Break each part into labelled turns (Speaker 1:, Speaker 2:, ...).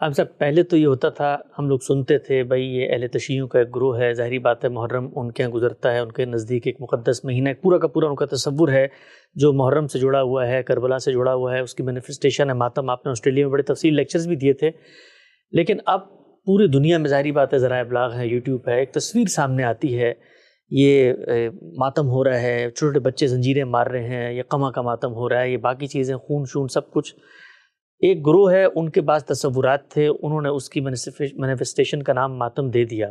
Speaker 1: اب سب پہلے تو یہ ہوتا تھا، ہم لوگ سنتے تھے بھائی یہ اہل تشیعوں کا ایک گروہ ہے، ظاہری بات ہے محرم ان کے یہاں گزرتا ہے، ان کے نزدیک ایک مقدس مہینہ، ایک پورا کا پورا ان کا تصور ہے جو محرم سے جڑا ہوا ہے، کربلا سے جڑا ہوا ہے، اس کی مینیفسٹیشن ہے ماتم۔ آپ نے آسٹریلیا میں بڑے تفصیل لیکچرز بھی دیے تھے، لیکن اب پوری دنیا میں ظاہری بات ہے ذرائع ابلاغ ہے، یوٹیوب ہے، ایک تصویر سامنے آتی ہے، یہ ماتم ہو رہا ہے، چھوٹے چھوٹے بچے زنجیریں مار رہے ہیں، یہ قمع کا ماتم ہو رہا ہے، یہ باقی چیزیں خون شون سب کچھ۔ ایک گروہ ہے، ان کے بعض تصورات تھے، انہوں نے اس کی مینیفسٹیشن کا نام ماتم دے دیا۔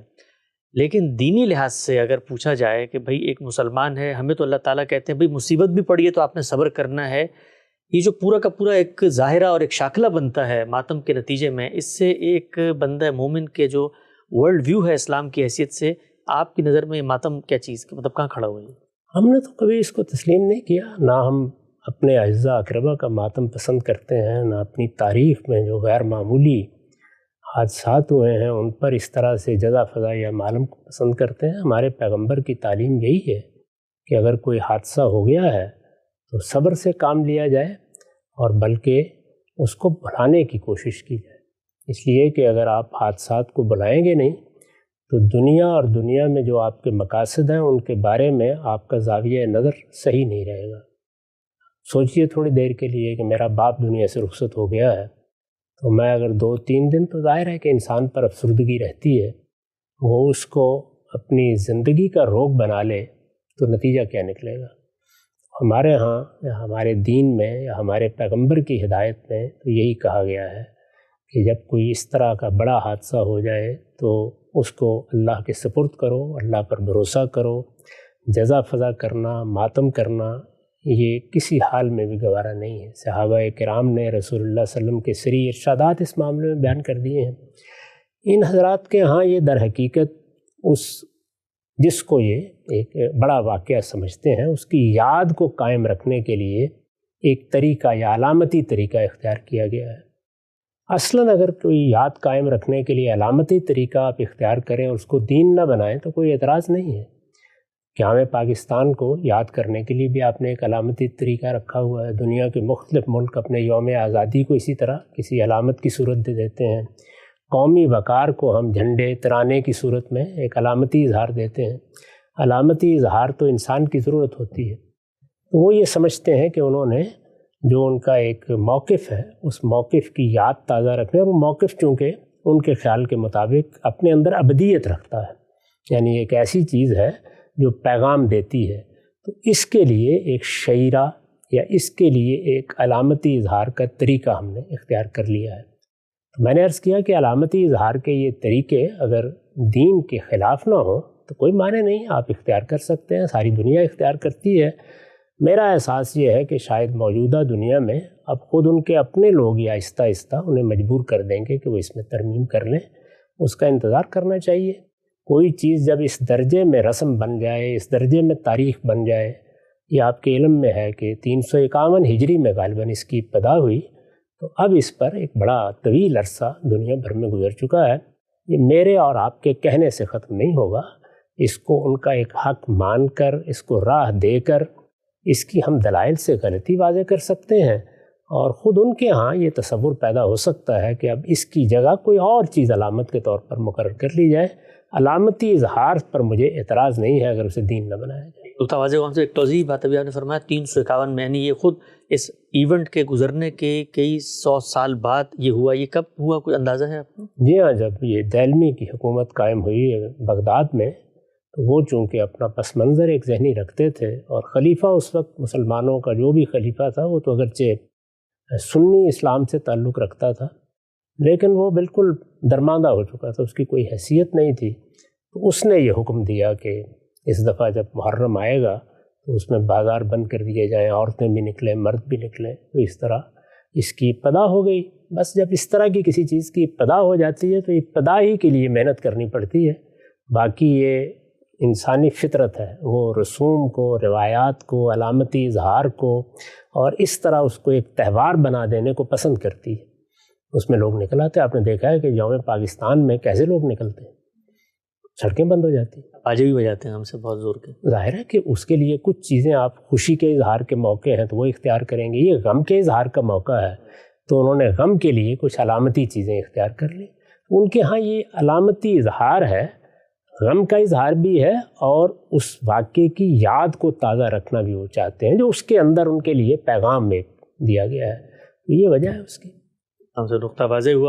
Speaker 1: لیکن دینی لحاظ سے اگر پوچھا جائے کہ بھئی ایک مسلمان ہے، ہمیں تو اللہ تعالیٰ کہتے ہیں بھئی مصیبت بھی پڑی ہے تو آپ نے صبر کرنا ہے، یہ جو پورا کا پورا ایک ظاہرہ اور ایک شاکلہ بنتا ہے ماتم کے نتیجے میں، اس سے ایک بندہ مومن کے جو ورلڈ ویو ہے اسلام کی حیثیت سے، آپ کی نظر میں یہ ماتم کیا چیز مطلب کہاں کھڑا ہوا ہے؟
Speaker 2: ہم نے تو کبھی اس کو تسلیم نہیں کیا، نہ ہم اپنے اعزاء اقربا کا ماتم پسند کرتے ہیں، نہ اپنی تاریخ میں جو غیر معمولی حادثات ہوئے ہیں ان پر اس طرح سے جزا فضا یا ماتم کو پسند کرتے ہیں۔ ہمارے پیغمبر کی تعلیم یہی ہے کہ اگر کوئی حادثہ ہو گیا ہے تو صبر سے کام لیا جائے اور بلکہ اس کو بھلانے کی کوشش کی جائے، اس لیے کہ اگر آپ حادثات کو بھلائیں گے نہیں تو دنیا اور دنیا میں جو آپ کے مقاصد ہیں ان کے بارے میں آپ کا زاویہ نظر صحیح نہیں رہے گا۔ سوچئے تھوڑی دیر کے لیے کہ میرا باپ دنیا سے رخصت ہو گیا ہے تو میں اگر 2-3 دن، تو ظاہر ہے کہ انسان پر افسردگی رہتی ہے، وہ اس کو اپنی زندگی کا روگ بنا لے تو نتیجہ کیا نکلے گا؟ ہمارے ہاں یا ہمارے دین میں یا ہمارے پیغمبر کی ہدایت میں تو یہی کہا گیا ہے کہ جب کوئی اس طرح کا بڑا حادثہ ہو جائے تو اس کو اللہ کے سپرد کرو، اللہ پر بھروسہ کرو۔ جزا فضا کرنا، ماتم کرنا یہ کسی حال میں بھی گوارا نہیں ہے۔ صحابہ کرام نے رسول اللہ صلی اللہ علیہ وسلم کے سری ارشادات اس معاملے میں بیان کر دیے ہیں۔ ان حضرات کے ہاں یہ در حقیقت جس کو یہ ایک بڑا واقعہ سمجھتے ہیں، اس کی یاد کو قائم رکھنے کے لیے ایک طریقہ یا علامتی طریقہ اختیار کیا گیا ہے۔ اصلاً اگر کوئی یاد قائم رکھنے کے لیے علامتی طریقہ آپ اختیار کریں اور اس کو دین نہ بنائیں تو کوئی اعتراض نہیں ہے۔ قیام پاکستان کو یاد کرنے کے لیے بھی آپ نے ایک علامتی طریقہ رکھا ہوا ہے۔ دنیا کے مختلف ملک اپنے یوم آزادی کو اسی طرح کسی علامت کی صورت دے دیتے ہیں۔ قومی وقار کو ہم جھنڈے ترانے کی صورت میں ایک علامتی اظہار دیتے ہیں۔ علامتی اظہار تو انسان کی ضرورت ہوتی ہے، تو وہ یہ سمجھتے ہیں کہ انہوں نے جو ان کا ایک موقف ہے اس موقف کی یاد تازہ رکھنے، اور وہ موقف چونکہ ان کے خیال کے مطابق اپنے اندر ابدیت رکھتا ہے، یعنی ایک ایسی چیز ہے جو پیغام دیتی ہے، تو اس کے لیے ایک شعیرہ یا اس کے لیے ایک علامتی اظہار کا طریقہ ہم نے اختیار کر لیا ہے۔ تو میں نے عرض کیا کہ علامتی اظہار کے یہ طریقے اگر دین کے خلاف نہ ہوں تو کوئی معنی نہیں، آپ اختیار کر سکتے ہیں، ساری دنیا اختیار کرتی ہے۔ میرا احساس یہ ہے کہ شاید موجودہ دنیا میں اب خود ان کے اپنے لوگ یا آہستہ آہستہ انہیں مجبور کر دیں گے کہ وہ اس میں ترمیم کر لیں، اس کا انتظار کرنا چاہیے۔ کوئی چیز جب اس درجے میں رسم بن جائے، اس درجے میں تاریخ بن جائے، یہ آپ کے علم میں ہے کہ 351 ہجری میں غالباً اس کی ابتدا ہوئی، تو اب اس پر ایک بڑا طویل عرصہ دنیا بھر میں گزر چکا ہے۔ یہ میرے اور آپ کے کہنے سے ختم نہیں ہوگا، اس کو ان کا ایک حق مان کر، اس کو راہ دے کر، اس کی ہم دلائل سے غلطی واضح کر سکتے ہیں، اور خود ان کے ہاں یہ تصور پیدا ہو سکتا ہے کہ اب اس کی جگہ کوئی اور چیز علامت کے طور پر مقرر کر لی جائے۔ علامتی اظہار پر مجھے اعتراض نہیں ہے اگر اسے دین نہ بنایا جائے۔
Speaker 1: تو واضح سے ایک توضیح بات ابھی آپ نے فرمایا 351 میں، یعنی یہ خود اس ایونٹ کے گزرنے کے کئی 100 سال بعد یہ ہوا۔ یہ کب ہوا، کوئی اندازہ ہے آپ کو؟
Speaker 2: جی ہاں، جب یہ دہلمی کی حکومت قائم ہوئی بغداد میں، تو وہ چونکہ اپنا پس منظر ایک ذہنی رکھتے تھے، اور خلیفہ اس وقت مسلمانوں کا جو بھی خلیفہ تھا وہ تو اگرچہ سنی اسلام سے تعلق رکھتا تھا لیکن وہ بالکل درماندہ ہو چکا تھا، اس کی کوئی حیثیت نہیں تھی۔ تو اس نے یہ حکم دیا کہ اس دفعہ جب محرم آئے گا تو اس میں بازار بند کر دیے جائیں، عورتیں بھی نکلیں، مرد بھی نکلیں۔ تو اس طرح اس کی ابتدا ہو گئی۔ بس جب اس طرح کی کسی چیز کی ابتدا ہو جاتی ہے تو ابتدا ہی کے لیے محنت کرنی پڑتی ہے، باقی یہ انسانی فطرت ہے، وہ رسوم کو، روایات کو، علامتی اظہار کو اور اس طرح اس کو ایک تہوار بنا دینے کو پسند کرتی ہے۔ اس میں لوگ نکل آتے، آپ نے دیکھا ہے کہ یوم پاکستان میں کیسے لوگ نکلتے ہیں، سڑکیں بند ہو جاتی ہیں،
Speaker 1: باجے بھی بجاتے ہیں ہم سے بہت زور کے۔
Speaker 2: ظاہر ہے کہ اس کے لیے کچھ چیزیں، آپ خوشی کے اظہار کے موقع ہیں تو وہ اختیار کریں گے، یہ غم کے اظہار کا موقع ہے، تو انہوں نے غم کے لیے کچھ علامتی چیزیں اختیار کر لیں. ان کے ہاں یہ علامتی اظہار ہے، غم کا اظہار بھی ہے، اور اس واقعے کی یاد کو تازہ رکھنا بھی وہ چاہتے ہیں، جو اس کے اندر ان کے لیے پیغام میں دیا گیا ہے. یہ وجہ ہے اس کی.
Speaker 1: ہم سے نقطہ واضح ہوا.